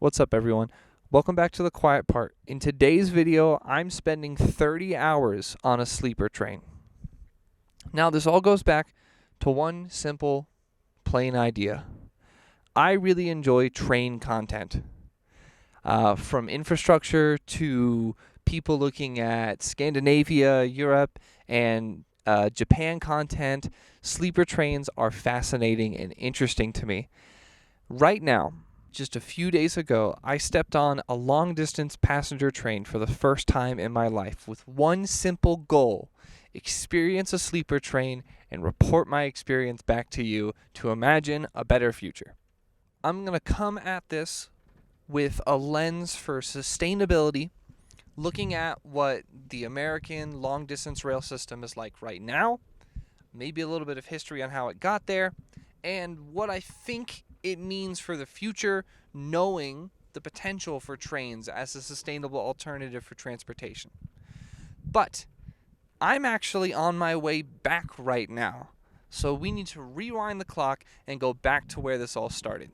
What's up, everyone? Welcome back to the quiet part. In today's video, I'm spending 30 hours on a sleeper train. Now, this all goes back to one simple, plain idea. I really enjoy train content. From infrastructure to people looking at Scandinavia, Europe, and Japan content, sleeper trains are fascinating and interesting to me. Right now, just a few days ago, I stepped on a long-distance passenger train for the first time in my life with one simple goal: experience a sleeper train and report my experience back to you to imagine a better future. I'm going to come at this with a lens for sustainability, looking at what the American long-distance rail system is like right now, maybe a little bit of history on how it got there, and what I think it means for the future, knowing the potential for trains as a sustainable alternative for transportation. But I'm actually on my way back right now, so we need to rewind the clock and go back to where this all started.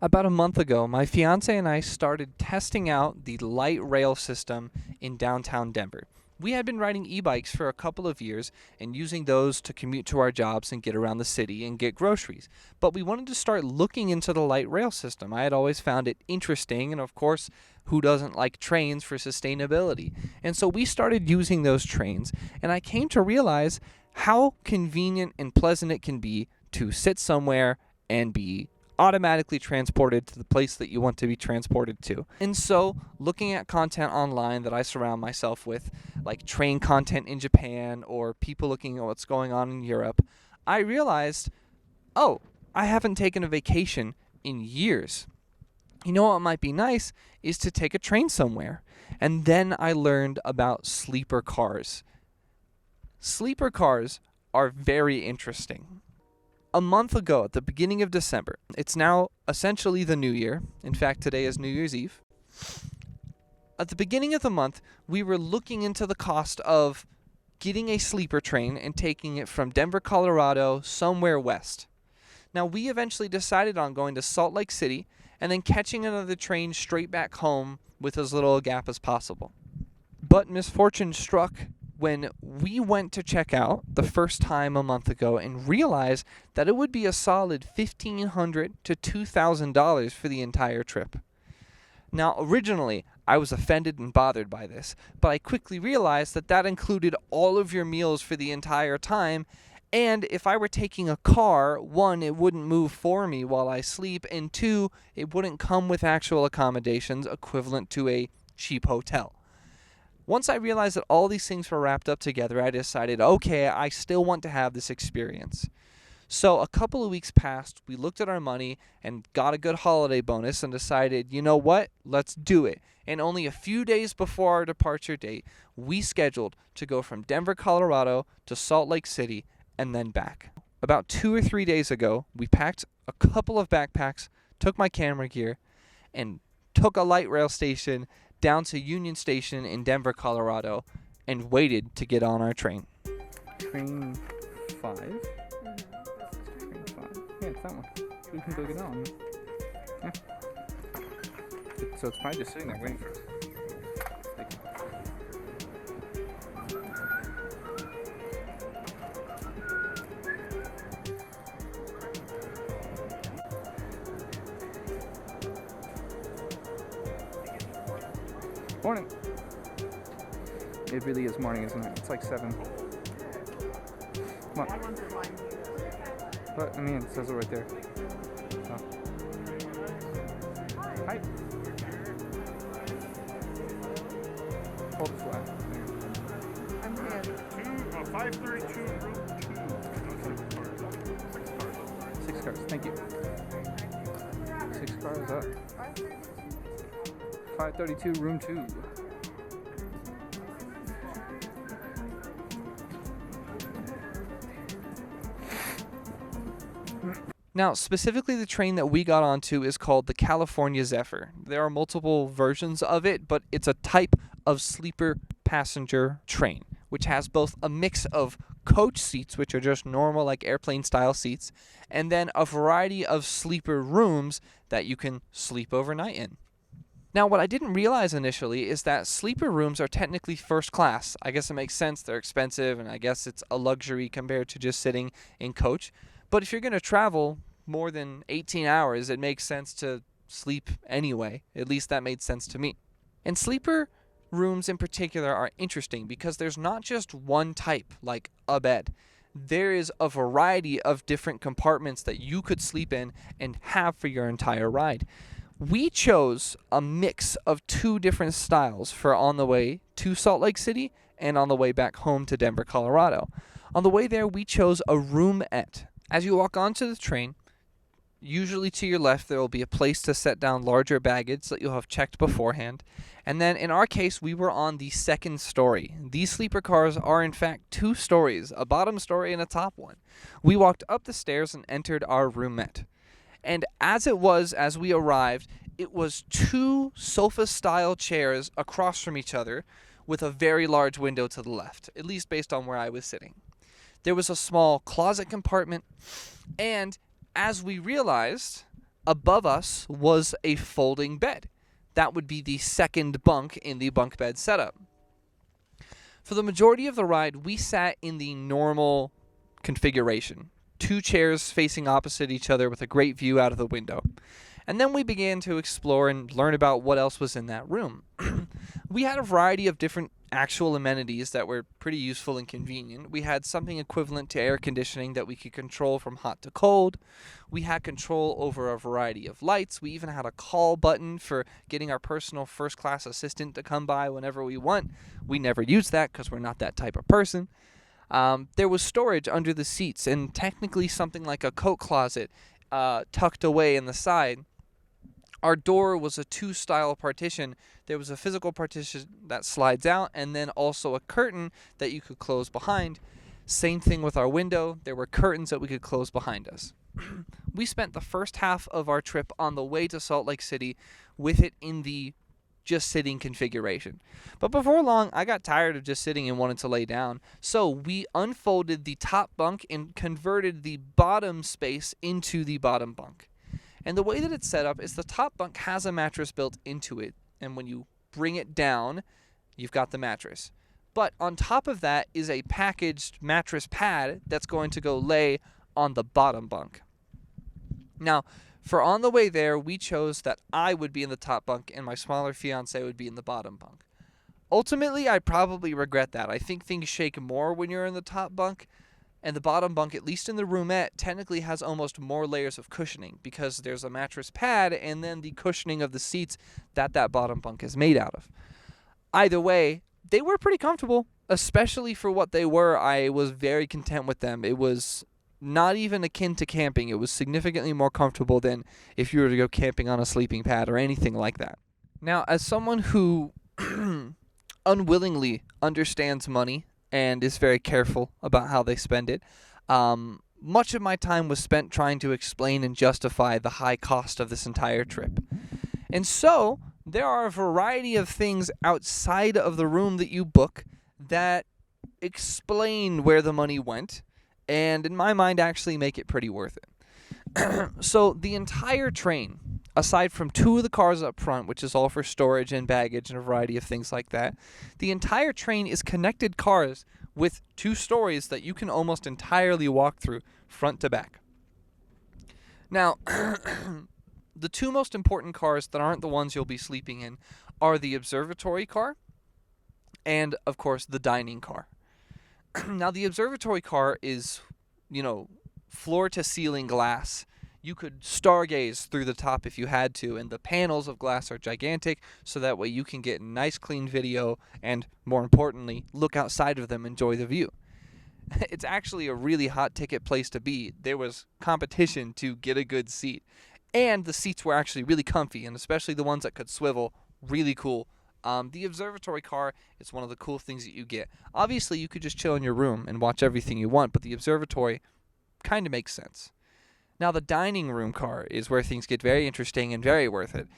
About a month ago, my fiance and I started testing out the light rail system in downtown Denver. We had been riding e-bikes for a couple of years and using those to commute to our jobs and get around the city and get groceries. But we wanted to start looking into the light rail system. I had always found it interesting, and of course, who doesn't like trains for sustainability? And so we started using those trains, and I came to realize how convenient and pleasant it can be to sit somewhere and be automatically transported to the place that you want to be transported to. And so, looking at content online that I surround myself with, like train content in Japan or people looking at what's going on in Europe, I realized, I haven't taken a vacation in years. You know what might be nice is to take a train somewhere. And then I learned about sleeper cars. Sleeper cars are very interesting. A month ago, at the beginning of December, it's now essentially the new year. In fact, today is New Year's Eve. At the beginning of the month, we were looking into the cost of getting a sleeper train and taking it from Denver, Colorado, somewhere west. Now, we eventually decided on going to Salt Lake City and then catching another train straight back home with as little a gap as possible. But misfortune struck when we went to check out the first time a month ago and realized that it would be a solid $1,500 to $2,000 for the entire trip. Now, originally, I was offended and bothered by this, but I quickly realized that that included all of your meals for the entire time, and if I were taking a car, one, it wouldn't move for me while I sleep, and two, it wouldn't come with actual accommodations equivalent to a cheap hotel. Once I realized that all these things were wrapped up together, I decided, okay, I still want to have this experience. So a couple of weeks passed, we looked at our money and got a good holiday bonus and decided, you know what, let's do it. And only a few days before our departure date, we scheduled to go from Denver, Colorado to Salt Lake City and then back. About 2 or 3 days ago, we packed a couple of backpacks, took my camera gear, and took a light rail station down to Union Station in Denver, Colorado, and waited to get on our train. Train 5? Train 5. Yeah, it's that one. We can go get on. Yeah. So it's probably just sitting there waiting for us. Morning. It really is morning, isn't it? It's like 7. Come on. But, I mean, it says it right there. So. Hi. Hold it flat. I'm here. 532 room 2. 6 cars. Thank you. 6 cars up. 532 room 2. Now, specifically the train that we got onto is called the California Zephyr. There are multiple versions of it, but it's a type of sleeper passenger train, which has both a mix of coach seats, which are just normal like airplane style seats, and then a variety of sleeper rooms that you can sleep overnight in. Now, what I didn't realize initially is that sleeper rooms are technically first class. I guess it makes sense. They're expensive, and I guess it's a luxury compared to just sitting in coach. But if you're going to travel more than 18 hours, it makes sense to sleep anyway. At least that made sense to me. And sleeper rooms in particular are interesting because there's not just one type, like a bed. There is a variety of different compartments that you could sleep in and have for your entire ride. We chose a mix of two different styles for on the way to Salt Lake City and on the way back home to Denver, Colorado. On the way there, we chose a roomette. As you walk onto the train, usually to your left, there will be a place to set down larger baggage that you'll have checked beforehand. And then in our case, we were on the second story. These sleeper cars are in fact two stories, a bottom story and a top one. We walked up the stairs and entered our roomette. And as we arrived, it was two sofa-style chairs across from each other with a very large window to the left, at least based on where I was sitting. There was a small closet compartment, and as we realized, above us was a folding bed. That would be the second bunk in the bunk bed setup. For the majority of the ride, we sat in the normal configuration. Two chairs facing opposite each other with a great view out of the window. And then we began to explore and learn about what else was in that room. We had a variety of different actual amenities that were pretty useful and convenient. We had something equivalent to air conditioning that we could control from hot to cold. We had control over a variety of lights. We even had a call button for getting our personal first-class assistant to come by whenever we want. We never used that because we're not that type of person. There was storage under the seats and technically something like a coat closet tucked away in the side. Our door was a two-style partition. There was a physical partition that slides out and then also a curtain that you could close behind. Same thing with our window. There were curtains that we could close behind us. We spent the first half of our trip on the way to Salt Lake City with it in the just sitting configuration. But before long, I got tired of just sitting and wanted to lay down. So we unfolded the top bunk and converted the bottom space into the bottom bunk. And the way that it's set up is the top bunk has a mattress built into it. And when you bring it down, you've got the mattress. But on top of that is a packaged mattress pad that's going to go lay on the bottom bunk. Now, for on the way there, we chose that I would be in the top bunk and my smaller fiance would be in the bottom bunk. Ultimately, I probably regret that. I think things shake more when you're in the top bunk, and the bottom bunk, at least in the roomette, technically has almost more layers of cushioning because there's a mattress pad and then the cushioning of the seats that bottom bunk is made out of. Either way, they were pretty comfortable, especially for what they were. I was very content with them. It was not even akin to camping. It was significantly more comfortable than if you were to go camping on a sleeping pad or anything like that. Now, as someone who unwillingly understands money and is very careful about how they spend it, much of my time was spent trying to explain and justify the high cost of this entire trip. And so, there are a variety of things outside of the room that you book that explain where the money went, and in my mind actually make it pretty worth it. So the entire train, aside from two of the cars up front, which is all for storage and baggage and a variety of things like that, the entire train is connected cars with two stories that you can almost entirely walk through front to back. Now, the two most important cars that aren't the ones you'll be sleeping in are the observatory car and, of course, the dining car. Now, the observatory car is, floor-to-ceiling glass. You could stargaze through the top if you had to, and the panels of glass are gigantic, so that way you can get nice, clean video and, more importantly, look outside of them and enjoy the view. It's actually a really hot-ticket place to be. There was competition to get a good seat, and the seats were actually really comfy, and especially the ones that could swivel, really cool. The observatory car is one of the cool things that you get. Obviously, you could just chill in your room and watch everything you want, but the observatory kind of makes sense. Now, the dining room car is where things get very interesting and very worth it.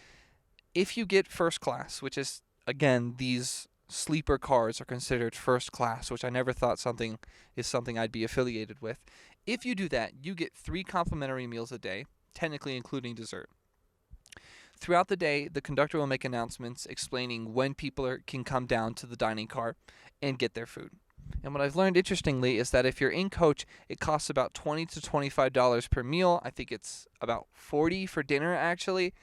If you get first class, which is, again, these sleeper cars are considered first class, which I never thought something I'd be affiliated with. If you do that, you get 3 complimentary meals a day, technically including dessert. Throughout the day, the conductor will make announcements explaining when people can come down to the dining car and get their food. And what I've learned, interestingly, is that if you're in coach, it costs about $20 to $25 per meal. I think it's about $40 for dinner, actually.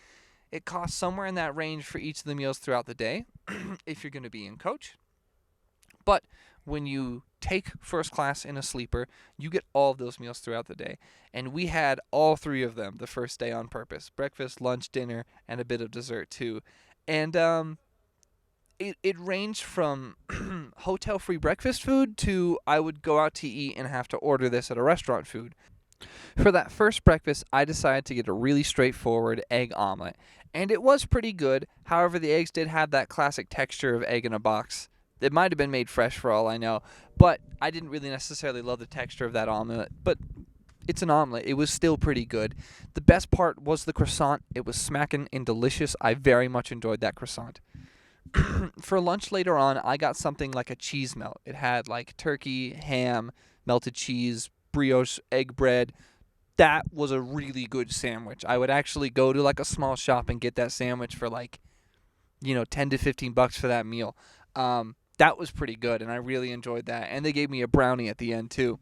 It costs somewhere in that range for each of the meals throughout the day if you're going to be in coach. But when you take first class in a sleeper, you get all of those meals throughout the day. And we had all 3 of them the first day on purpose: breakfast, lunch, dinner, and a bit of dessert too. And it ranged from hotel free breakfast food to I would go out to eat and have to order this at a restaurant food. For that first breakfast, I decided to get a really straightforward egg omelet. And it was pretty good. However, the eggs did have that classic texture of egg in a box. It might have been made fresh for all I know, but I didn't really necessarily love the texture of that omelet. But it's an omelet. It was still pretty good. The best part was the croissant. It was smacking and delicious. I very much enjoyed that croissant. For lunch later on, I got something like a cheese melt. It had like turkey, ham, melted cheese, brioche, egg bread. That was a really good sandwich. I would actually go to like a small shop and get that sandwich for like, $10 to $15 for that meal. That was pretty good, and I really enjoyed that. And they gave me a brownie at the end too.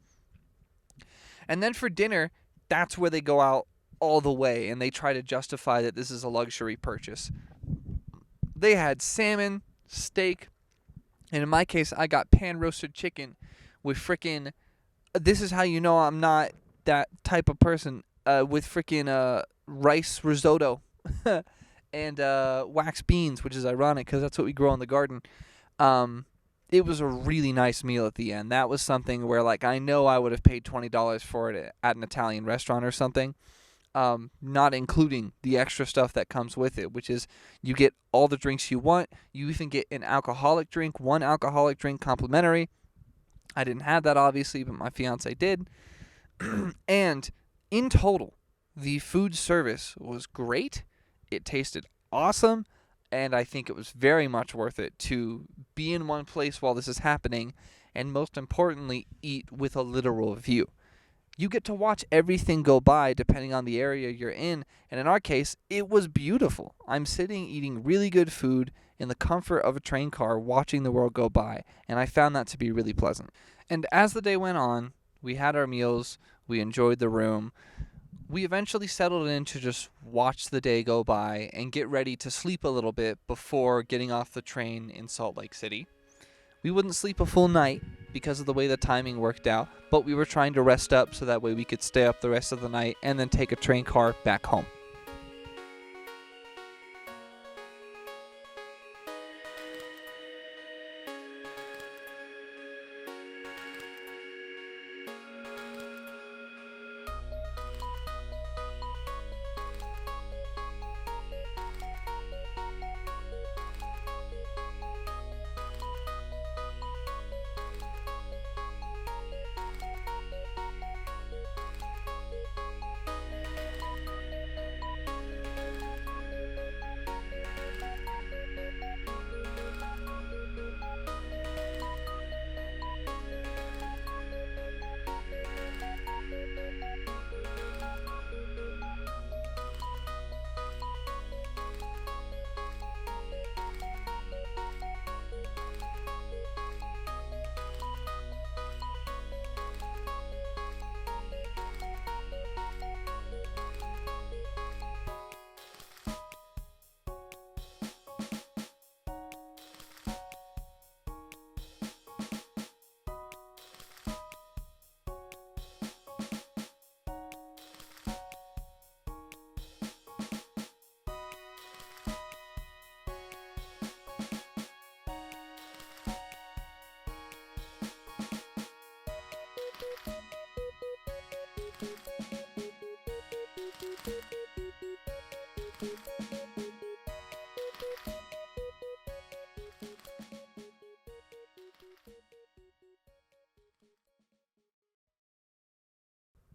And then for dinner, that's where they go out all the way, and they try to justify that this is a luxury purchase. They had salmon, steak, and in my case, I got pan-roasted chicken with frickin', this is how you know I'm not that type of person, with frickin' rice risotto and wax beans, which is ironic because that's what we grow in the garden. It was a really nice meal at the end. That was something where, like, I know I would have paid $20 for it at an Italian restaurant or something, not including the extra stuff that comes with it, which is you get all the drinks you want. You even get an alcoholic drink, 1 alcoholic drink complimentary. I didn't have that, obviously, but my fiance did. And in total, the food service was great. It tasted awesome. And I think it was very much worth it to be in one place while this is happening, and most importantly, eat with a literal view. You get to watch everything go by depending on the area you're in, and in our case, it was beautiful. I'm sitting eating really good food in the comfort of a train car watching the world go by, and I found that to be really pleasant. And as the day went on, we had our meals, we enjoyed the room. We eventually settled in to just watch the day go by and get ready to sleep a little bit before getting off the train in Salt Lake City. We wouldn't sleep a full night because of the way the timing worked out, but we were trying to rest up so that way we could stay up the rest of the night and then take a train car back home.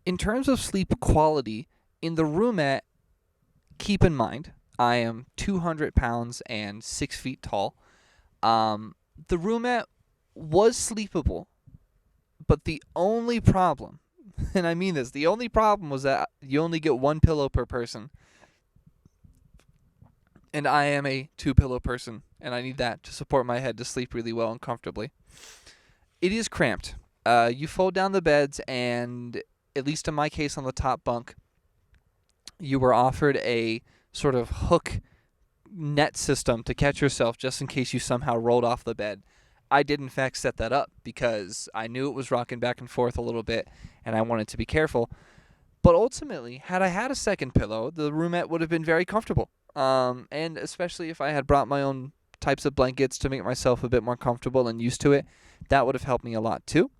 In terms of sleep quality, in the roomette, keep in mind, I am 200 pounds and 6 feet tall. The roomette was sleepable, but the only problem, and I mean this, the only problem was that you only get one pillow per person. And I am a 2-pillow person, and I need that to support my head to sleep really well and comfortably. It is cramped. You fold down the beds, and at least in my case on the top bunk, you were offered a sort of hook net system to catch yourself just in case you somehow rolled off the bed. I did in fact set that up because I knew it was rocking back and forth a little bit, and I wanted to be careful. But ultimately, had I had a second pillow, the roomette would have been very comfortable. And especially if I had brought my own types of blankets to make myself a bit more comfortable and used to it, that would have helped me a lot too.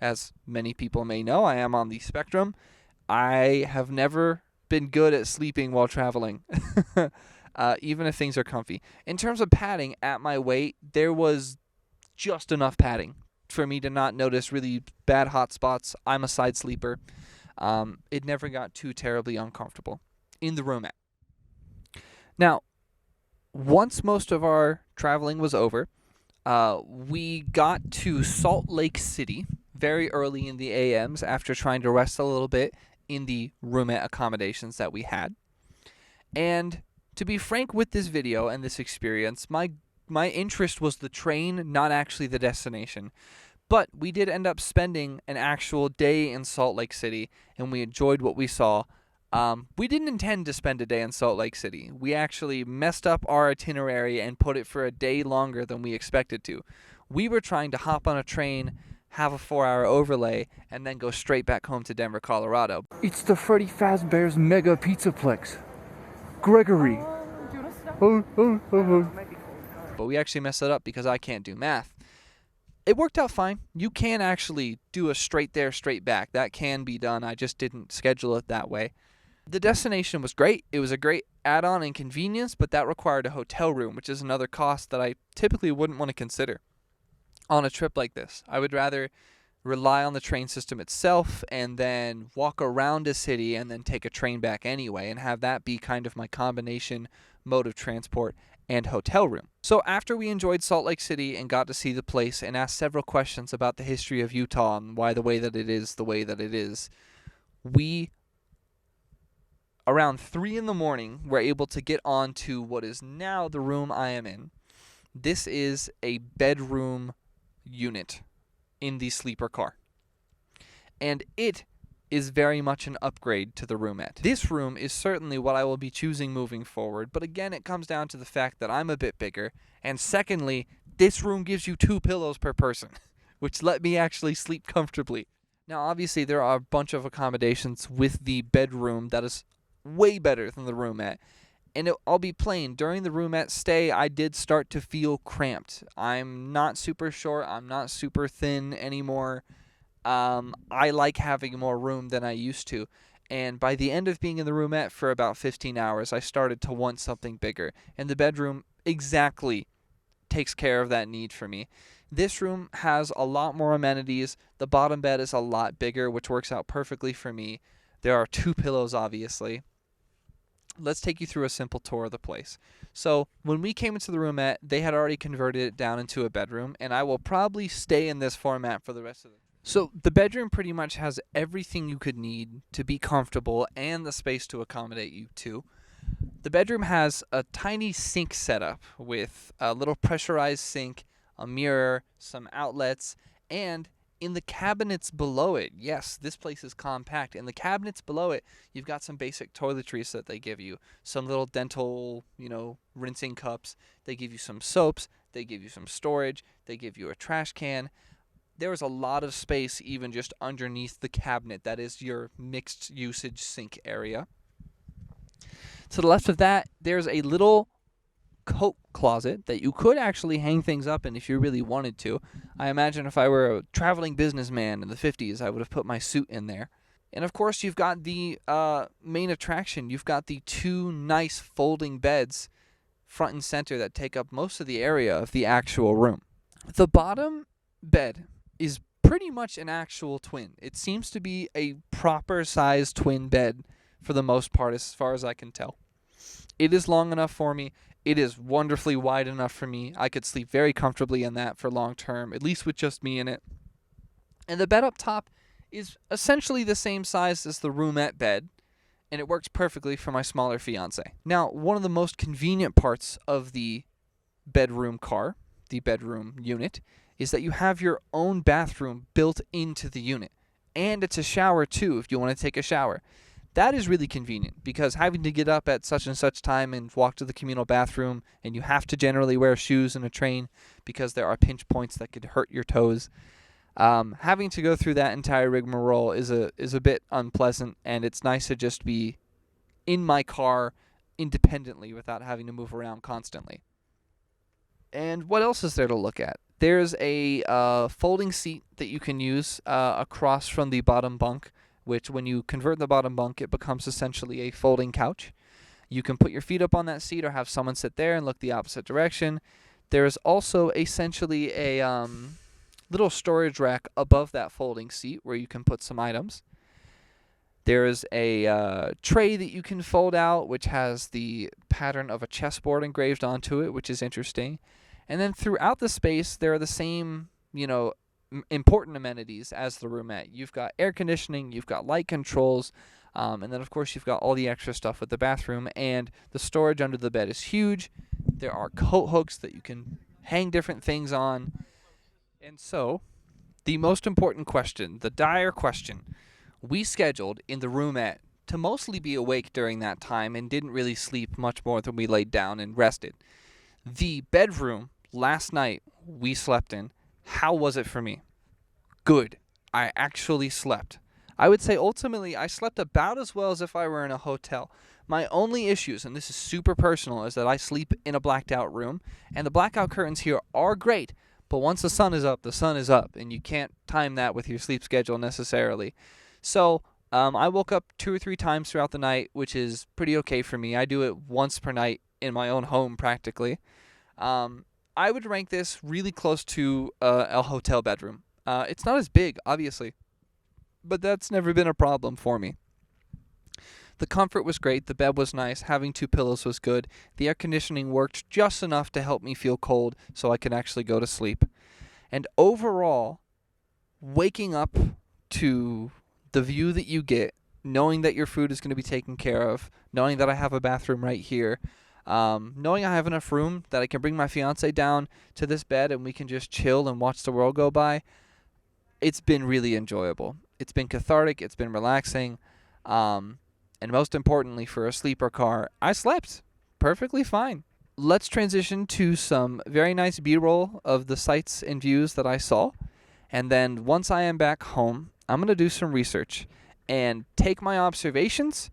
As many people may know, I am on the spectrum. I have never been good at sleeping while traveling, even if things are comfy. In terms of padding at my weight, there was just enough padding for me to not notice really bad hot spots. I'm a side sleeper. It never got too terribly uncomfortable in the roomette. Now, once most of our traveling was over, we got to Salt Lake City very early in the AMs after trying to rest a little bit in the roomette accommodations that we had. And to be frank with this video and this experience, my interest was the train, not actually the destination. But we did end up spending an actual day in Salt Lake City, and we enjoyed what we saw. We didn't intend to spend a day in Salt Lake City. We actually messed up our itinerary and put it for a day longer than we expected to. We were trying to hop on a train, have a 4-hour overlay, and then go straight back home to Denver, Colorado. It's the Freddy Fazbear's Mega Pizzaplex. Gregory. But we actually messed it up because I can't do math. It worked out fine. You can actually do a straight there, straight back. That can be done. I just didn't schedule it that way. The destination was great. It was a great add-on and convenience, but that required a hotel room, which is another cost that I typically wouldn't want to consider on a trip like this. I would rather rely on the train system itself and then walk around a city and then take a train back anyway and have that be kind of my combination mode of transport and hotel room. So after we enjoyed Salt Lake City and got to see the place and asked several questions about the history of Utah and why the way that it is the way that it is, we, around 3 in the morning, were able to get on to what is now the room I am in. This is a bedroom unit in the sleeper car. And it is very much an upgrade to the roomette. This room is certainly what I will be choosing moving forward, but again, it comes down to the fact that I'm a bit bigger, and secondly, this room gives you 2 pillows per person, which let me actually sleep comfortably. Now, obviously, there are a bunch of accommodations with the bedroom that is way better than the roomette, and I'll be plain, during the roomette stay, I did start to feel cramped. I'm not super short, I'm not super thin anymore. I like having more room than I used to, and by the end of being in the roomette for about 15 hours, I started to want something bigger, and the bedroom exactly takes care of that need for me. This room has a lot more amenities. The bottom bed is a lot bigger, which works out perfectly for me. There are 2 pillows, obviously. Let's take you through a simple tour of the place. So when we came into the roomette, they had already converted it down into a bedroom, and I will probably stay in this format for the rest of the. So the bedroom pretty much has everything you could need to be comfortable and the space to accommodate you too. The bedroom has a tiny sink setup with a little pressurized sink, a mirror, some outlets, and in the cabinets below it, yes, this place is compact. In the cabinets below it, you've got some basic toiletries that they give you. Some little dental, rinsing cups. They give you some soaps. They give you some storage. They give you a trash can. There is a lot of space even just underneath the cabinet. That is your mixed usage sink area. To the left of that, there's a little coat closet that you could actually hang things up in if you really wanted to. I imagine if I were a traveling businessman in the 50s, I would have put my suit in there. And of course, you've got the main attraction. You've got the 2 nice folding beds front and center that take up most of the area of the actual room. The bottom bed is pretty much an actual twin. It seems to be a proper sized twin bed for the most part, as far as I can tell. It is long enough for me. It is wonderfully wide enough for me. I could sleep very comfortably in that for long term, at least with just me in it. And the bed up top is essentially the same size as the roomette bed, and it works perfectly for my smaller fiance. Now, one of the most convenient parts of the bedroom car, the bedroom unit, is that you have your own bathroom built into the unit. And it's a shower too if you want to take a shower. That is really convenient because having to get up at such and such time and walk to the communal bathroom, and you have to generally wear shoes in a train because there are pinch points that could hurt your toes. Having to go through that entire rigmarole is a bit unpleasant, and it's nice to just be in my car independently without having to move around constantly. And what else is there to look at? There's a folding seat that you can use across from the bottom bunk, which when you convert the bottom bunk, it becomes essentially a folding couch. You can put your feet up on that seat or have someone sit there and look the opposite direction. There is also essentially a little storage rack above that folding seat where you can put some items. There's a tray that you can fold out, which has the pattern of a chessboard engraved onto it, which is interesting. And then throughout the space, there are the same, important amenities as the roomette. You've got air conditioning, you've got light controls, and then, of course, you've got all the extra stuff with the bathroom. And the storage under the bed is huge. There are coat hooks that you can hang different things on. And so, the most important question, the dire question, we scheduled in the roomette to mostly be awake during that time and didn't really sleep much more than we laid down and rested. The bedroom last night we slept in, how was it for me? Good. I actually slept. I would say ultimately I slept about as well as if I were in a hotel. My only issues, and this is super personal, is that I sleep in a blacked out room, and the blackout curtains here are great, but once the sun is up, the sun is up, and you can't time that with your sleep schedule necessarily. So I woke up 2 or 3 times throughout the night, which is pretty okay for me. I do it once per night in my own home practically. I would rank this really close to a hotel bedroom. It's not as big, obviously, but that's never been a problem for me. The comfort was great. The bed was nice. Having 2 pillows was good. The air conditioning worked just enough to help me feel cold so I could actually go to sleep. And overall, waking up to the view that you get, knowing that your food is going to be taken care of, knowing that I have a bathroom right here, knowing I have enough room that I can bring my fiance down to this bed and we can just chill and watch the world go by, it's been really enjoyable. It's been cathartic. It's been relaxing. And most importantly, for a sleeper car, I slept perfectly fine. Let's transition to some very nice BRoll of the sights and views that I saw. And then once I am back home, I'm going to do some research and take my observations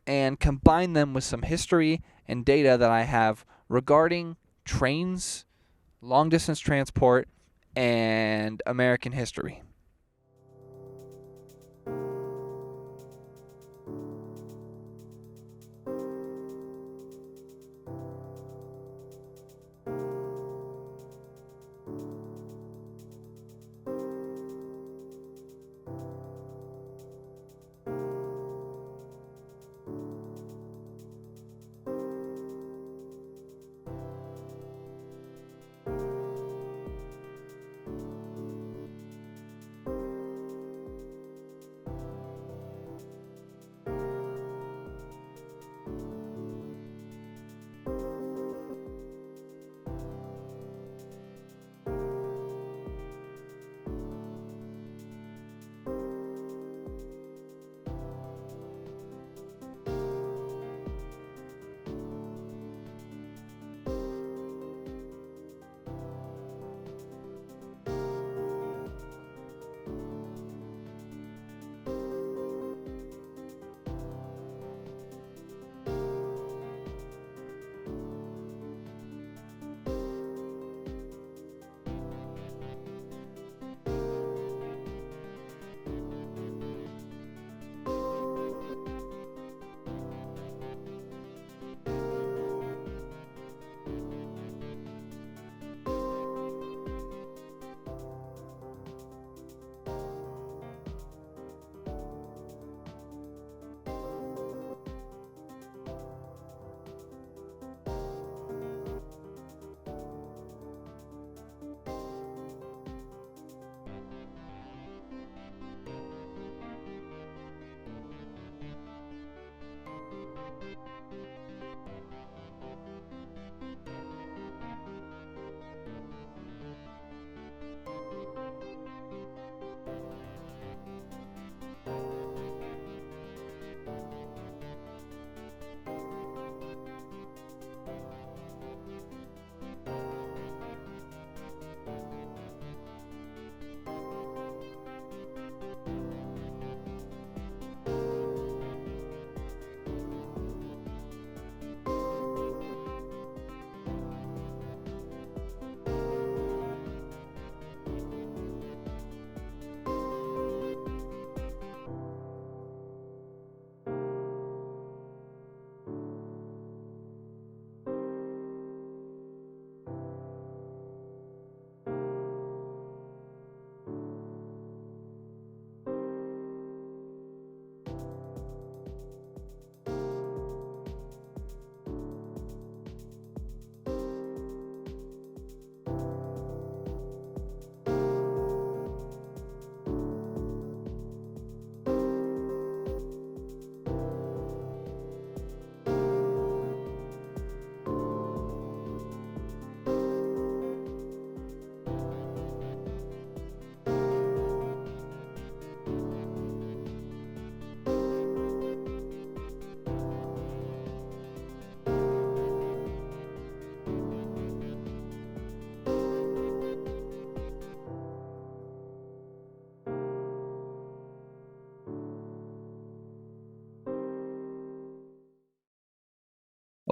and combine them with some history and data that I have regarding trains, long-distance transport, and American history.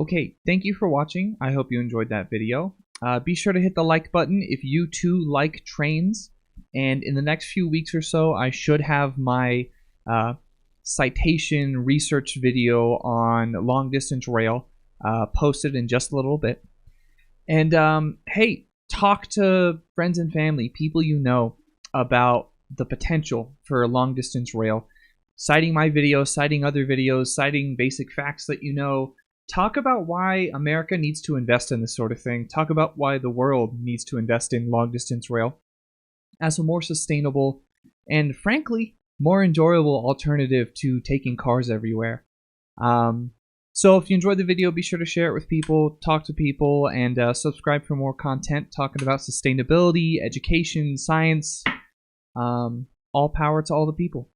Okay, thank you for watching. I hope you enjoyed that video. Be sure to hit the like button if you too like trains. And in the next few weeks or so, I should have my citation research video on long distance rail posted in just a little bit. And hey, talk to friends and family, people you know, about the potential for long distance rail. Citing my videos, citing other videos, citing basic facts that you know. Talk about why America needs to invest in this sort of thing. Talk about why the world needs to invest in long distance rail as a more sustainable and, frankly, more enjoyable alternative to taking cars everywhere. So if you enjoyed the video, be sure to share it with people, talk to people, and subscribe for more content talking about sustainability, education, science. All power to all the people.